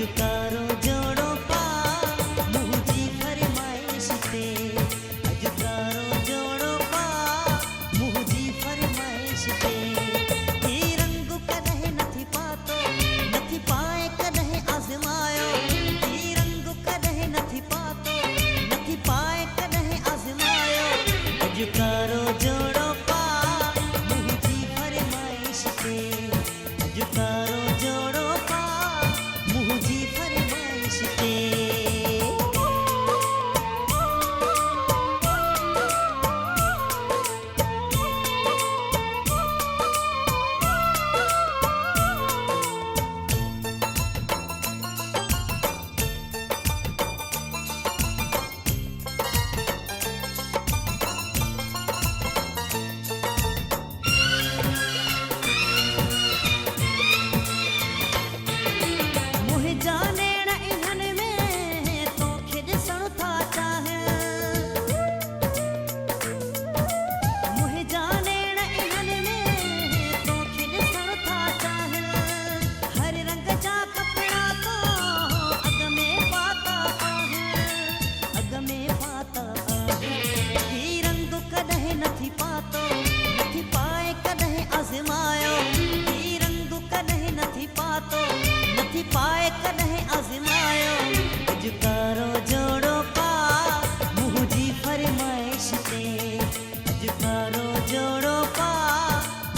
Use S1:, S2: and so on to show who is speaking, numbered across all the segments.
S1: अजुकारो जोड़ो पा मुझी फरमाइश ते अजुकारो जोड़ो पा मुझी फरमाइश ते ही रंग कदह नथी पातो नथी पाए कदह आजमायो ही रंग कदह नथी पातो नथी पाए कदह आजमायो अजुकारो जोड़ो पा मुझी फरमाइश ते अजुकारो जोड़ो पा मुझी फरमाइश ते जाने न इन्हन में तो खिद सण था चाहे मुझे जाने न इन्हन में तो खिद सण था चाहे हर रंग जा कपड़ा तो अग में पाता आहे ही रंग कदह नथी पातो नथी पाए कदह आजमायो ही रंग कदह नथी पातो नथी पाए कदह आजमायो अजुकारो जोड़ो पा मुझी फरमाइश ते अजुकारो जोड़ो पा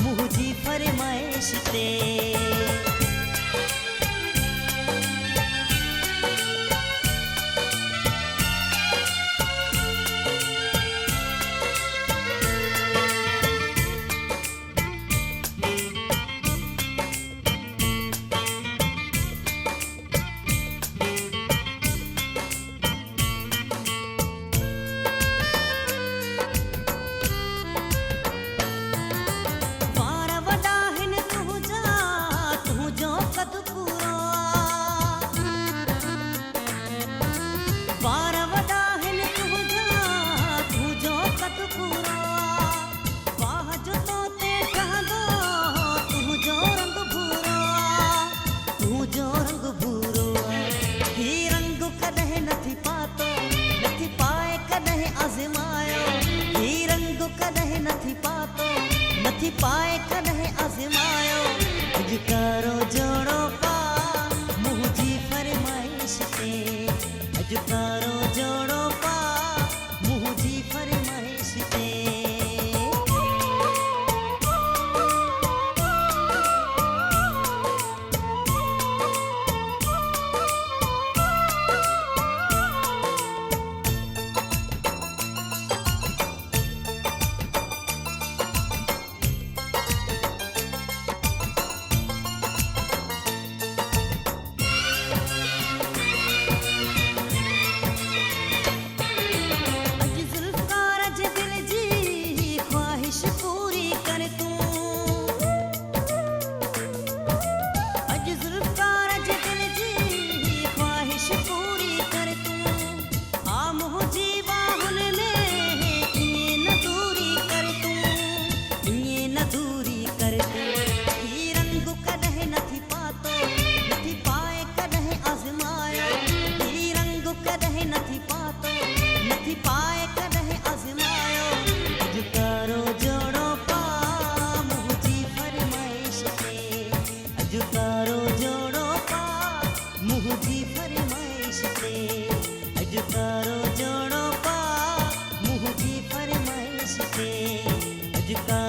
S1: मुझी फरमाइश ते नथी पाए कदह आजमायो अजुकारो जोड़ो पा मुझी फरमाइश ते अजुकारो जोड़ो पा मुझी फरमाइश ते अजुकारो जोड़ो पा मुझी फरमाइश ते अजुकारो जोड़ो पा मुझी फरमाइश ते अजुकारो जोड़ो पा मुझी फरमाइश ते अजुकारो